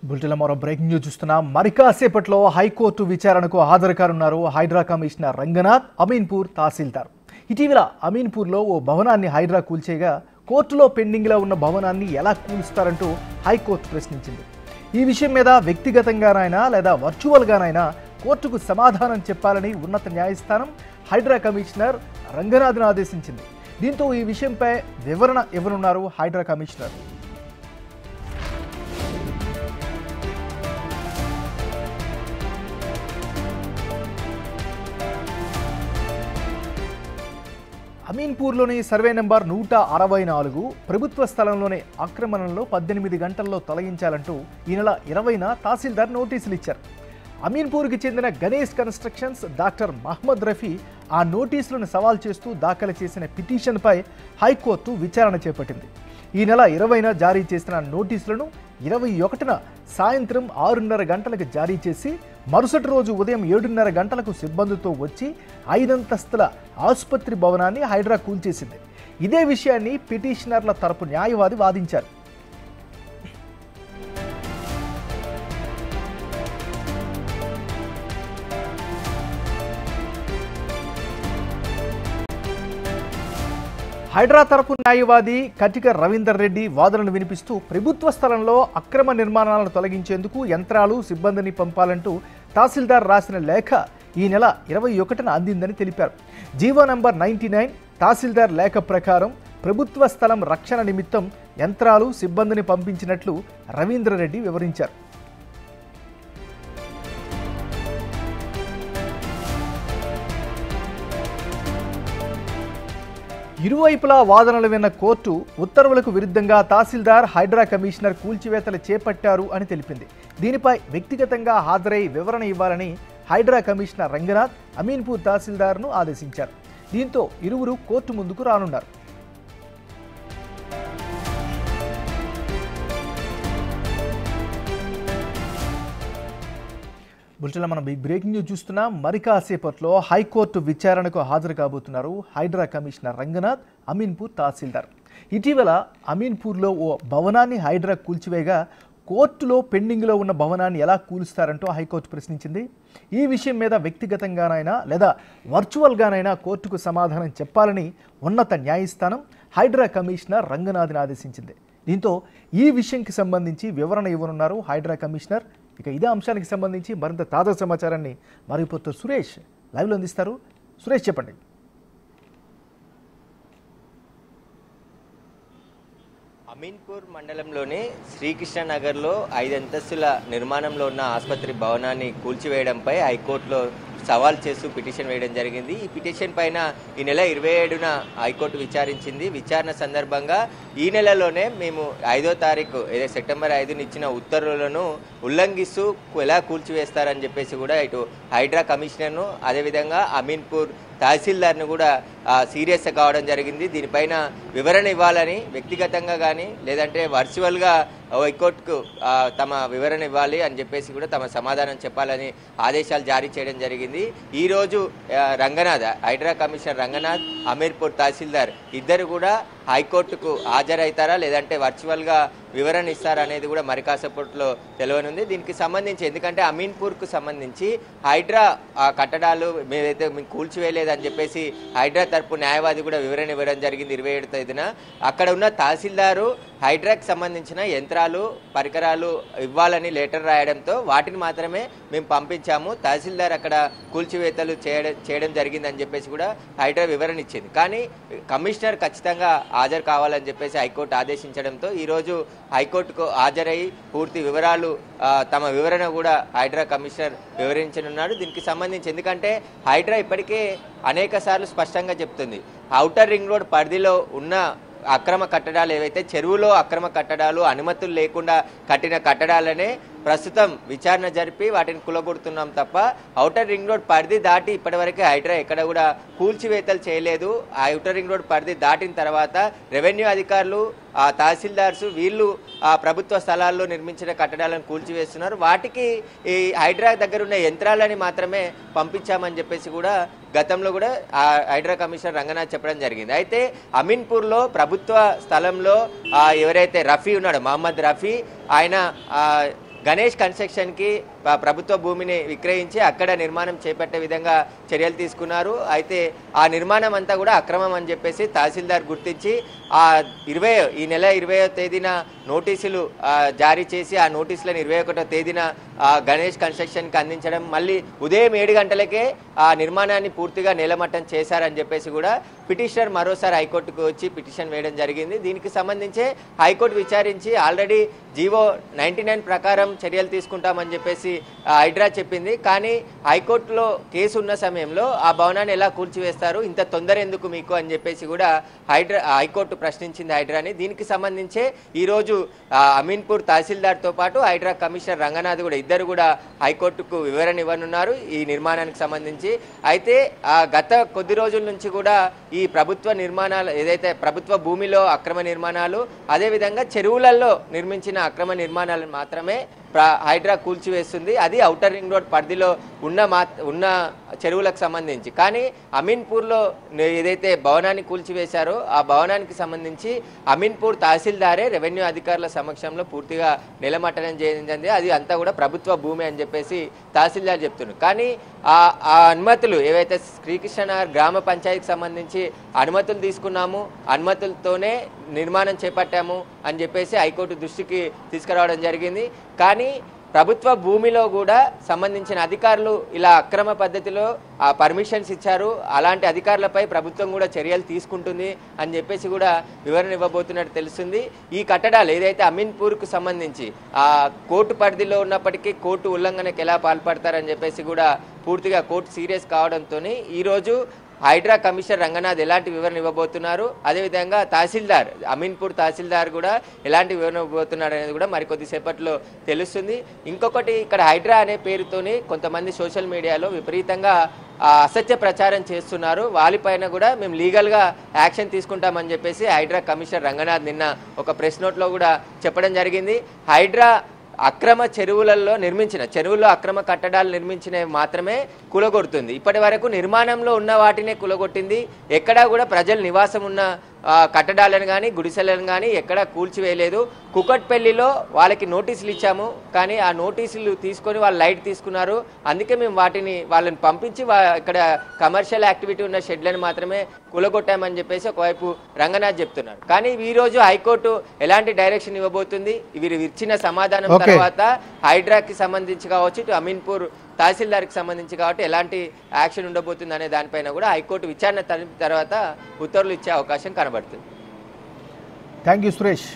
బులెటిన్లో మరో breaking news చూస్తున్నాం. మరికాసేపట్లో హైకోర్టు విచారణకు హాజరు కానున్నారు హైడ్రా కమిషనర్ రంగనాథ్, అమీన్పూర్ తహసీల్దార్. ఇటీవల అమీన్పూర్లో ఓ భవనాన్ని హైడ్రా కూల్చేయగా కోర్టులో పెండింగ్లో ఉన్న భవనాన్ని ఎలా కూలుస్తారంటూ హైకోర్టు ప్రశ్నించింది. ఈ విషయం మీద వ్యక్తిగతంగానైనా లేదా వర్చువల్గానైనా కోర్టుకు సమాధానం చెప్పాలని ఉన్నత న్యాయస్థానం హైడ్రా కమిషనర్ రంగనాథ్ను ఆదేశించింది. దీంతో ఈ విషయంపై వివరణ ఇవ్వనున్నారు హైడ్రా కమిషనర్. అమీన్పూర్లోని సర్వే నెంబర్ 164 ప్రభుత్వ స్థలంలోని ఆక్రమణలో 18 గంటల్లో తొలగించాలంటూ ఈ నెల 20న తహసీల్దార్ నోటీసులు ఇచ్చారు. అమీన్పూర్కి చెందిన గణేష్ కన్స్ట్రక్షన్స్ డాక్టర్ మహమ్మద్ రఫీ ఆ నోటీసులను సవాల్ చేస్తూ దాఖలు చేసిన పిటిషన్పై హైకోర్టు విచారణ చేపట్టింది. ఈ నెల 20న జారీ చేసిన నోటీసులను 21న సాయంత్రం 6:30 గంటలకు జారీ చేసి మరుసటి రోజు ఉదయం 7:30 గంటలకు సిబ్బందితో వచ్చి 5 అంతస్తుల ఆసుపత్రి భవనాన్ని హైడ్రా కూల్చేసింది. ఇదే విషయాన్ని పిటిషనర్ల తరపు న్యాయవాది వాదించారు. హైడ్రా తరపు న్యాయవాది కటిక రవీందర్ రెడ్డి వాదనలు వినిపిస్తూ ప్రభుత్వ స్థలంలో అక్రమ నిర్మాణాలను తొలగించేందుకు యంత్రాలు, సిబ్బందిని పంపాలంటూ తహసీల్దార్ రాసిన లేఖ ఈ నెల 21న అందిందని తెలిపారు. జీవో నంబర్ 99 తహసీల్దార్ లేఖ ప్రకారం ప్రభుత్వ స్థలం రక్షణ నిమిత్తం యంత్రాలు, సిబ్బందిని పంపించినట్లు రవీంద్ర రెడ్డి వివరించారు. ఇరువైపులా వాదనలు విన్న కోర్టు ఉత్తర్వులకు విరుద్ధంగా తహసీల్దార్, హైడ్రా కమిషనర్ కూల్చివేతలు చేపట్టారు అని తెలిపింది. దీనిపై వ్యక్తిగతంగా హాజరై వివరణ ఇవ్వాలని హైడ్రా కమిషనర్ రంగనాథ్ అమీన్పూర్ తహసీల్దార్ను ఆదేశించారు. దీంతో ఇరువురు కోర్టు ముందుకు రానున్నారు. బులెటిన్లో మనం బ్రేకింగ్ న్యూస్ చూస్తున్నాం. మరికాసేపట్లో హైకోర్టు విచారణకు హాజరు కాబోతున్నారు హైడ్రా కమిషనర్ రంగనాథ్, అమీన్పూర్ తహసీల్దార్. ఇటీవల అమీన్పూర్లో ఓ భవనాన్ని హైడ్రా కూల్చివేయగా కోర్టులో పెండింగ్లో ఉన్న భవనాన్ని ఎలా కూలుస్తారంటూ హైకోర్టు ప్రశ్నించింది. ఈ విషయం మీద వ్యక్తిగతంగానైనా లేదా వర్చువల్గానైనా కోర్టుకు సమాధానం చెప్పాలని ఉన్నత న్యాయస్థానం హైడ్రా కమిషనర్ రంగనాథ్ని ఆదేశించింది. దీంతో ఈ విషయంకి సంబంధించి వివరణ ఇవ్వనున్నారు హైడ్రా కమిషనర్. ఇక ఇదే అంశానికి సంబంధించి మరింత తాజా సమాచారాన్ని మా రిపోర్టర్ సురేష్ లైవ్లో అందిస్తారు. సురేష్, చెప్పండి. అమీన్పూర్ మండలంలోని శ్రీకృష్ణనగర్లో 5 అంతస్తుల నిర్మాణంలో ఉన్న ఆసుపత్రి భవనాన్ని కూల్చివేయడంపై హైకోర్టులో సవాల్ చేస్తూ పిటిషన్ వేయడం జరిగింది. ఈ పిటిషన్ పైన ఈ నెల 27న హైకోర్టు విచారించింది. విచారణ సందర్భంగా ఈ నెలలోనే మేము 5వ తారీఖు సెప్టెంబర్ 5న ఇచ్చిన ఉత్తర్వులను ఉల్లంఘిస్తూ ఎలా కూల్చివేస్తారని చెప్పేసి కూడా ఇటు హైడ్రా కమిషనర్ను, అదేవిధంగా అమీన్పూర్ తహసీల్దార్ను కూడా సీరియస్గా కావడం జరిగింది. దీనిపైన వివరణ ఇవ్వాలని వ్యక్తిగతంగా కానీ లేదంటే వర్చువల్గా హైకోర్టుకు తమ వివరణ ఇవ్వాలి అని చెప్పేసి కూడా తమ సమాధానం చెప్పాలని ఆదేశాలు జారీ చేయడం జరిగింది. ఈరోజు రంగనాథ్, హైడ్రా కమిషనర్ రంగనాథ్, అమీన్పూర్ తహసీల్దార్ ఇద్దరు కూడా హైకోర్టుకు హాజరవుతారా లేదంటే వర్చువల్గా వివరణ ఇస్తారా అనేది కూడా మరి కాసేపట్లో తెలియనుంది. దీనికి సంబంధించి ఎందుకంటే అమీన్పూర్కు సంబంధించి హైడ్రా కట్టడాలు మేమైతే మేము కూల్చివేయలేదని చెప్పేసి హైడ్రా తరపు న్యాయవాది కూడా వివరణ ఇవ్వడం జరిగింది 27వ తేదీన. అక్కడ ఉన్న తహసీల్దారు హైడ్రాకి సంబంధించిన యంత్రాలు, పరికరాలు ఇవ్వాలని లెటర్ రాయడంతో వాటిని మాత్రమే మేము పంపించాము. తహసీల్దార్ అక్కడ కూల్చివేతలు చేయడం జరిగిందని చెప్పేసి కూడా హైడ్రా వివరణ ఇచ్చింది. కానీ కమిషనర్ ఖచ్చితంగా హాజరు కావాలని చెప్పేసి హైకోర్టు ఆదేశించడంతో ఈరోజు హైకోర్టుకు హాజరై పూర్తి వివరాలు తమ వివరణ కూడా హైడ్రా కమిషనర్ వివరించనున్నాడు. దీనికి సంబంధించి ఎందుకంటే హైడ్రా ఇప్పటికే అనేక సార్లు స్పష్టంగా చెప్తుంది, ఔటర్ రింగ్ రోడ్ పరిధిలో ఉన్న అక్రమ కట్టడాలు ఏవైతే చెరువులో అక్రమ కట్టడాలు అనుమతులు లేకుండా కట్టిన కట్టడాలనే ప్రస్తుతం విచారణ జరిపి వాటిని కులగొడుతున్నాం తప్ప ఔటర్ రింగ్ రోడ్ పరిధి దాటి ఇప్పటివరకు హైడ్రా ఎక్కడ కూడా కూల్చివేతలు చేయలేదు. ఆ ఔటర్ రింగ్ రోడ్ పరిధి దాటిన తర్వాత రెవెన్యూ అధికారులు, తహసీల్దార్స్ వీళ్ళు ప్రభుత్వ స్థలాల్లో నిర్మించిన కట్టడాలను కూల్చివేస్తున్నారు. వాటికి ఈ హైడ్రా దగ్గర ఉన్న యంత్రాలని మాత్రమే పంపించామని చెప్పేసి కూడా గతంలో కూడా హైడ్రా కమిషనర్ రంగనాథ్ చెప్పడం జరిగింది. అయితే అమీన్పూర్లో ప్రభుత్వ స్థలంలో ఎవరైతే రఫీ ఉన్నాడో, మహమ్మద్ రఫీ, ఆయన గణేష్ కన్స్ట్రక్షన్కి ప్రభుత్వ భూమిని విక్రయించి అక్కడ నిర్మాణం చేపట్టే విధంగా చర్యలు తీసుకున్నారు. అయితే ఆ నిర్మాణం అంతా కూడా అక్రమం అని చెప్పేసి తహసీల్దార్ గుర్తించి ఈ నెల 20వ తేదీన నోటీసులు జారీ చేసి ఆ నోటీసులను 21వ తేదీన గణేష్ కన్స్ట్రక్షన్కి అందించడం, మళ్ళీ ఉదయం 7 గంటలకే ఆ నిర్మాణాన్ని పూర్తిగా నేలమట్టం చేశారని చెప్పేసి కూడా పిటిషనర్ మరోసారి హైకోర్టుకు వచ్చి పిటిషన్ వేయడం జరిగింది. దీనికి సంబంధించి హైకోర్టు విచారించి ఆల్రెడీ జీవో 99 ప్రకారం చర్యలు తీసుకుంటామని చెప్పేసి హైడ్రా చెప్పింది. కానీ హైకోర్టులో కేసు ఉన్న సమయంలో ఆ భవనాన్ని ఎలా కూల్చివేస్తారు, ఇంత తొందర ఎందుకు మీకు అని చెప్పేసి కూడా హైకోర్టు ప్రశ్నించింది హైడ్రాని. దీనికి సంబంధించే ఈరోజు అమీన్పూర్ తహసీల్దార్తో పాటు హైడ్రా కమిషనర్ రంగనాథ్ కూడా ఇద్దరు కూడా హైకోర్టుకు వివరణ ఇవ్వనున్నారు ఈ నిర్మాణానికి సంబంధించి. అయితే గత కొద్ది రోజుల నుంచి కూడా ఈ ప్రభుత్వ నిర్మాణాలు ఏదైతే ప్రభుత్వ భూమిలో అక్రమ నిర్మాణాలు, అదేవిధంగా చెరువులలో నిర్మించిన అక్రమ నిర్మాణాలను మాత్రమే హైడ్రా కూల్చివేస్తుంది. అది ఔటర్ రింగ్ రోడ్ పరిధిలో ఉన్న చెరువులకు సంబంధించి. కానీ అమీన్పూర్లో ఏదైతే భవనాన్ని కూల్చివేశారో ఆ భవనానికి సంబంధించి అమీన్పూర్ తహసీల్దారే రెవెన్యూ అధికారుల సమక్షంలో పూర్తిగా నిలమట్టడం చేయించింది. అది అంతా కూడా ప్రభుత్వ భూమి అని చెప్పేసి తహసీల్దార్ చెప్తున్నారు. కానీ ఆ అనుమతులు ఏవైతే శ్రీకృష్ణనగర్ గ్రామ పంచాయతీకి సంబంధించి అనుమతులు తీసుకున్నాము, అనుమతులతోనే నిర్మాణం చేపట్టాము అని చెప్పేసి హైకోర్టు దృష్టికి తీసుకురావడం జరిగింది. కానీ ప్రభుత్వ భూమిలో కూడా సంబంధించిన అధికారులు ఇలా అక్రమ పద్ధతిలో పర్మిషన్స్ ఇచ్చారు, అలాంటి అధికారులపై ప్రభుత్వం కూడా చర్యలు తీసుకుంటుంది అని చెప్పేసి కూడా వివరణ ఇవ్వబోతున్నట్టు తెలుస్తుంది. ఈ కట్టడాలు ఏదైతే అమీన్పూర్కు సంబంధించి కోర్టు పరిధిలో ఉన్నప్పటికీ కోర్టు ఉల్లంఘనకు ఎలా పాల్పడతారని చెప్పేసి కూడా పూర్తిగా కోర్టు సీరియస్ కావడంతో ఈరోజు హైడ్రా కమిషనర్ రంగనాథ్ ఎలాంటి వివరణ ఇవ్వబోతున్నారు, అదేవిధంగా తహసీల్దార్ అమీన్పూర్ తహసీల్దార్ కూడా ఎలాంటి వివరణ ఇవ్వబోతున్నారు అనేది కూడా మరికొద్దిసేపట్లో తెలుస్తుంది. ఇంకొకటి, ఇక్కడ హైడ్రా అనే పేరుతోని కొంతమంది సోషల్ మీడియాలో విపరీతంగా అసత్య ప్రచారం చేస్తున్నారు. వాళ్ళపైన కూడా మేము లీగల్గా యాక్షన్ తీసుకుంటామని చెప్పేసి హైడ్రా కమిషనర్ రంగనాథ్ నిన్న ఒక ప్రెస్ నోట్లో కూడా చెప్పడం జరిగింది. హైడ్రా అక్రమ చెరువుల్లో అక్రమ కట్టడాలు నిర్మించినవి మాత్రమే కూలగొడుతుంది. ఇప్పటి వరకు నిర్మాణంలో ఉన్న వాటినే కూలగొట్టింది. ఎక్కడా కూడా ప్రజలు నివాసం ఉన్న కట్టడాలను కానీ గుడిసెలను కానీ ఎక్కడా కూల్చివేయలేదు. కుకట్పల్లిలో వాళ్ళకి నోటీసులు ఇచ్చాము, కానీ ఆ నోటీసులు తీసుకొని వాళ్ళు లైట్ తీసుకున్నారు. అందుకే మేము వాళ్ళని పంపించి ఇక్కడ కమర్షియల్ యాక్టివిటీ ఉన్న షెడ్లను మాత్రమే కూలగొట్టామని చెప్పేసి ఒకవైపు రంగనాథ్ చెప్తున్నారు. కానీ ఈరోజు హైకోర్టు ఎలాంటి డైరెక్షన్ ఇవ్వబోతుంది, వీరు ఇచ్చిన సమాధానం తర్వాత హైడ్రాకి సంబంధించి కావచ్చు, ఇటు అమీన్పూర్ తహసీల్దార్కి సంబంధించి కాబట్టి ఎలాంటి యాక్షన్ ఉండబోతుంది అనే దానిపైన కూడా హైకోర్టు విచారణ తర్వాత ఉత్తర్వులు ఇచ్చే అవకాశం కనబడుతుంది. Thank you Suresh.